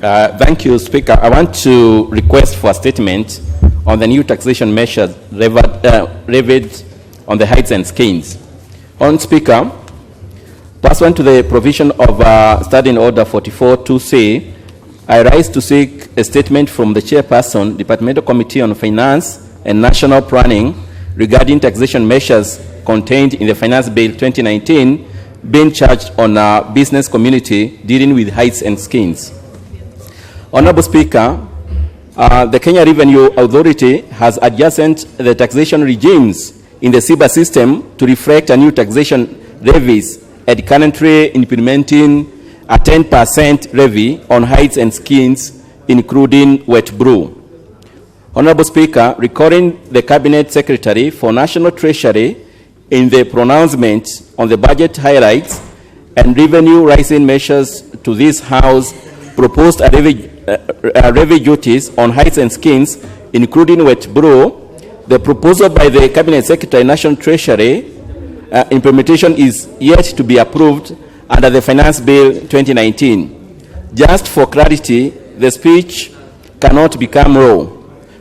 Thank you, Speaker. I want to request for a statement on the new taxation measures levied on the heights and skins. On Speaker, pursuant to the provision of Standing Order 44-2C, I rise to seek a statement from the Chairperson, Departmental Committee on Finance and National Planning regarding taxation measures contained in the Finance Bill 2019 being charged on our business community dealing with heights and skins. Honorable Speaker, the Kenya Revenue Authority has adjusted the taxation regimes in the CIBA system to reflect a new taxation levies and currently implementing a 10% levy on hides and skins, including wet brew. Honorable Speaker, recalling the Cabinet Secretary for National Treasury in the pronouncement on the budget highlights and revenue rising measures to this House, proposed a levy duties on hides and skins, including wet brew. The proposal by the Cabinet Secretary, National Treasury, implementation is yet to be approved under the Finance Bill 2019. Just for clarity, the speech cannot become law.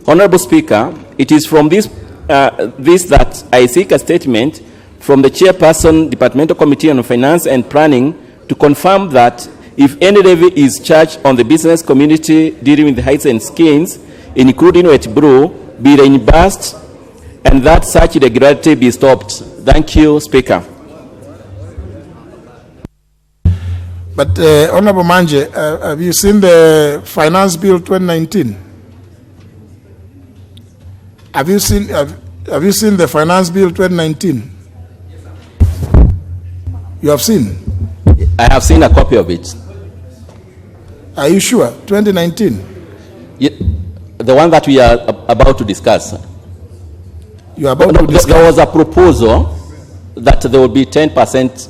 Honorable Speaker, it is from this that I seek a statement from the Chairperson, Departmental Committee on Finance and Planning, to confirm that if any levy is charged on the business community dealing with heights and skins, including wet brew, be reimbursed and that such irregularity be stopped. Thank you, Speaker. But Honorable Manje, have you seen the Finance Bill 2019? Have you seen the Finance Bill 2019? You have seen? I have seen a copy of it. Are you sure? 2019? Yeah, the one that we are about to discuss. You are about to discuss? There was a proposal that there will be 10%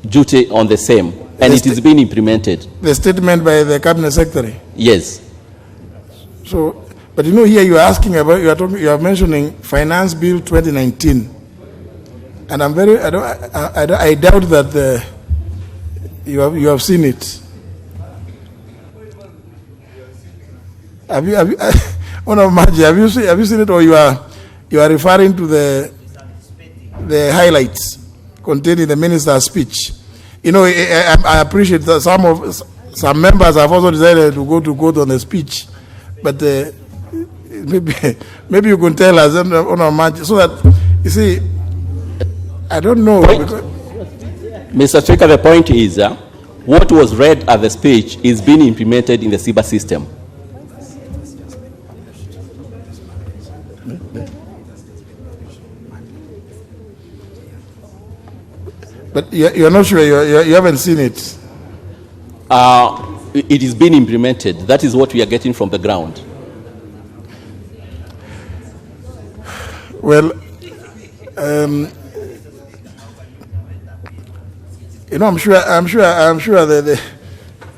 duty on the same, and it is being implemented. The statement by the Cabinet Secretary? Yes. So, but you know, here you are asking about, you are mentioning Finance Bill 2019, and I doubt that you have seen it. Have you seen it, or you are referring to the highlights contained in the minister's speech? You know, I appreciate that some members have also decided to go to court on the speech, but maybe you can tell us on so that you see. I don't know. Mr. Speaker, the point is what was read at the speech is being implemented in the CIBA system. But you're not sure, you haven't seen it? It is being implemented. That is what we are getting from the ground. Well, you know, I'm sure that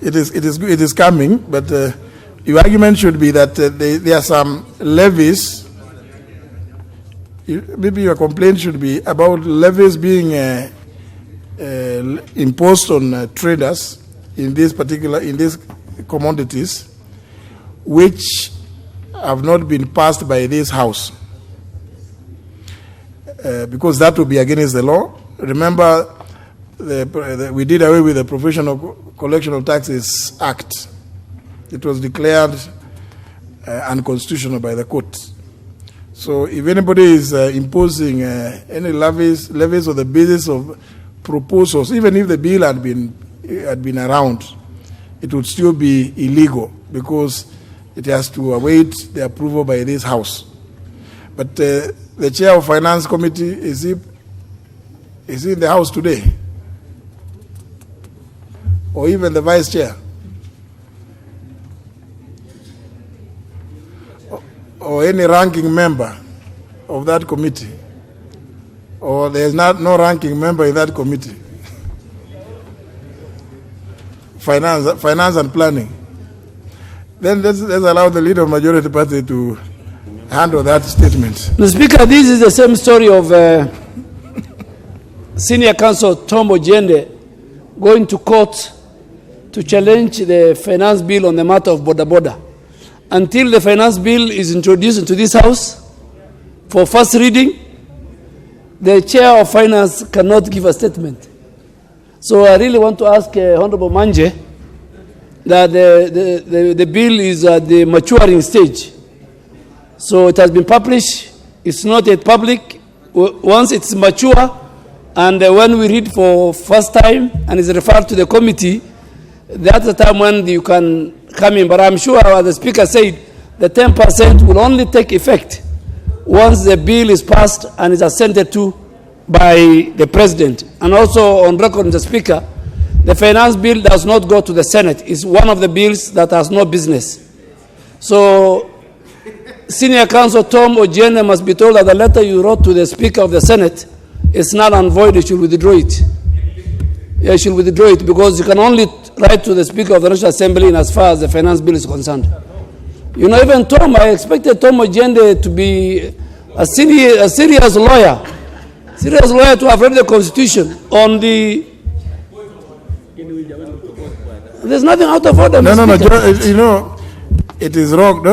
it is coming, but your argument should be that there are some levies. Maybe your complaint should be about levies being imposed on traders in these commodities, which have not been passed by this House, because that would be against the law. Remember, we did away with the Professional Collection of Taxes Act. It was declared unconstitutional by the court. So if anybody is imposing any levies on the basis of proposals, even if the bill had been around, it would still be illegal because it has to await the approval by this House. But the chair of Finance Committee, is he in the House today? Or even the vice chair? Or any ranking member of that committee? Or there's no ranking member in that committee? Finance and planning. Then let's allow the leader of majority party to handle that statement. Mr. Speaker, this is the same story of Senior Counsel Tom Ojende going to court to challenge the finance bill on the matter of border border. Until the finance bill is introduced into this House for first reading, the chair of finance cannot give a statement. So I really want to ask Honorable Manje that the bill is at the maturing stage. So it has been published, it's not yet public. Once it's mature, and when we read for first time and is referred to the committee, that's the time when you can come in. But I'm sure, as the Speaker said, the 10% will only take effect once the bill is passed and is assented to by the President. And also on record, Mr. Speaker, the finance bill does not go to the Senate. It's one of the bills that has no business. So Senior Counsel Tom Ojiene must be told that the letter you wrote to the Speaker of the Senate is null and void. You should withdraw it. You should withdraw it, because you can only write to the Speaker of the National Assembly in as far as the finance bill is concerned. You know, even Tom, I expected Tom Ojiene to be a serious lawyer to have read the Constitution on the... There's nothing out of order. No, you know, it is wrong.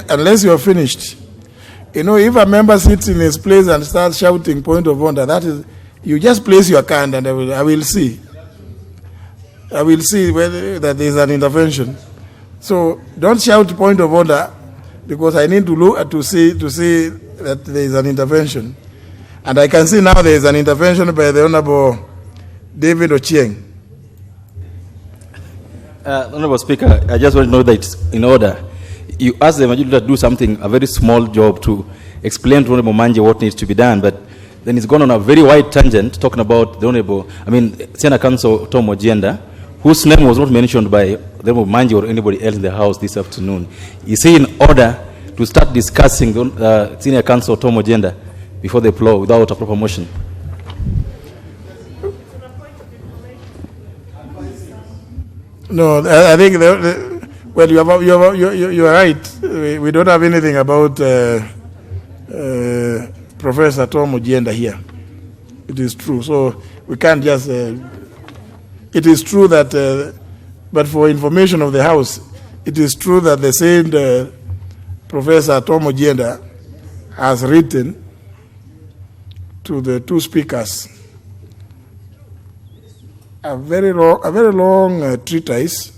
Unless you're finished. You know, if a member sits in his place and starts shouting point of order, that is, you just place your hand and I will see. I will see whether that there is an intervention. So don't shout point of order, because I need to look to see that there is an intervention. And I can see now there is an intervention by the Honorable David Ochieng. Honorable Speaker, I just want to know that it's in order. You asked the majority to do something, a very small job, to explain to Honorable Manje what needs to be done, but then it's gone on a very wide tangent talking about the Senior Counsel Tom Ojiene, whose name was not mentioned by the Honorable Manje or anybody else in the House this afternoon. Is he in order to start discussing Senior Counsel Tom Ojiene before the floor without a proper motion? No, I think well, you are right. We don't have anything about Professor Tom Ojiene here. It is true. So we can't just. It is true that, but for information of the House, it is true that the said Professor Tom Ojiene has written to the two speakers a very long treatise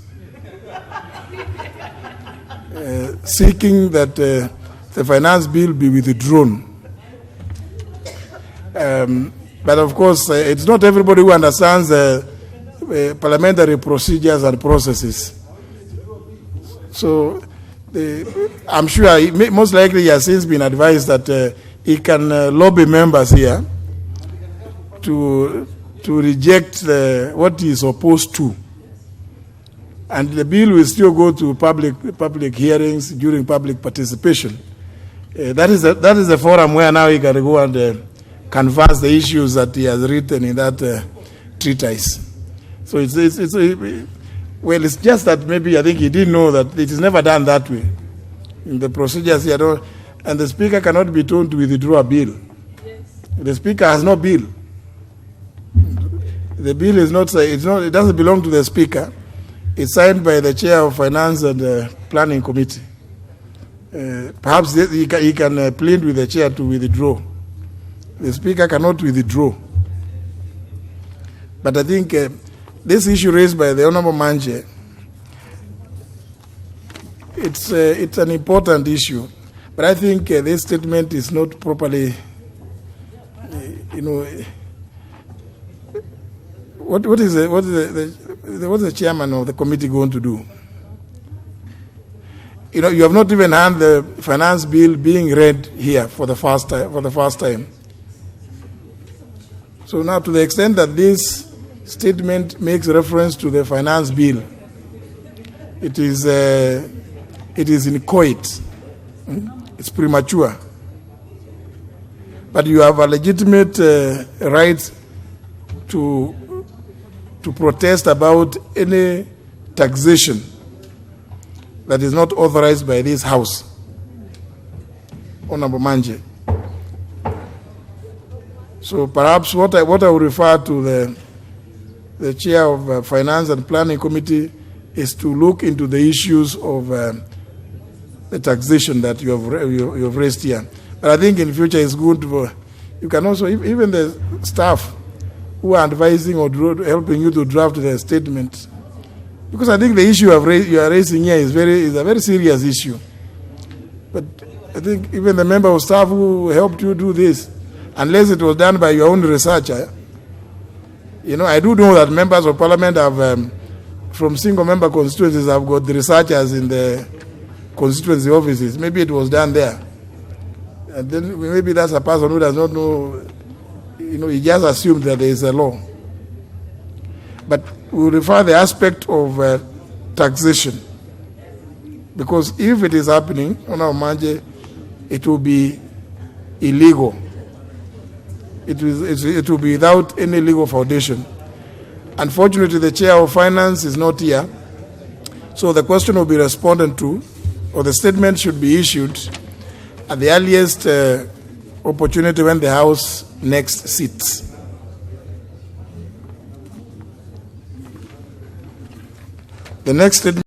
seeking that the finance bill be withdrawn. But of course, it's not everybody who understands parliamentary procedures and processes. So I'm sure most likely he has since been advised that he can lobby members here to reject what he is opposed to. And the bill will still go to public hearings during public participation. That is the forum where now he can go and canvass the issues that he has written in that treatise. So it's just that maybe I think he didn't know that it is never done that way. In the procedures here, and the Speaker cannot be told to withdraw a bill. Yes. The Speaker has no bill. The bill is not, it doesn't belong to the Speaker. It's signed by the Chair of Finance and Planning Committee. Perhaps he can plead with the Chair to withdraw. The Speaker cannot withdraw. But I think this issue raised by the Honorable Manje, it's an important issue. But I think this statement is not properly, What is the chairman of the committee going to do? You have not even had the finance bill being read here for the first time. So now, to the extent that this statement makes reference to the finance bill, it is inchoate. It's premature. But you have a legitimate right to protest about any taxation that is not authorized by this House. Honorable Manje. So perhaps what I will refer to the chair of Finance and Planning Committee, is to look into the issues of the taxation that you have raised here. But I think in future it's good for, you can also, even the staff who are advising or helping you to draft the statement, because I think the issue you are raising here is a very serious issue. But I think even the member of staff who helped you do this, unless it was done by your own researcher, you know, I do know that members of parliament have, from single member constituencies, have got the researchers in the constituency offices. Maybe it was done there. And then maybe that's a person who does not know, you know, he just assumed that there is a law. But we refer the aspect of taxation. Because if it is happening, Honorable Manje, it will be illegal. It will be without any legal foundation. Unfortunately, the chair of finance is not here. So the question will be responded to, or the statement should be issued at the earliest opportunity when the House next sits. The next statement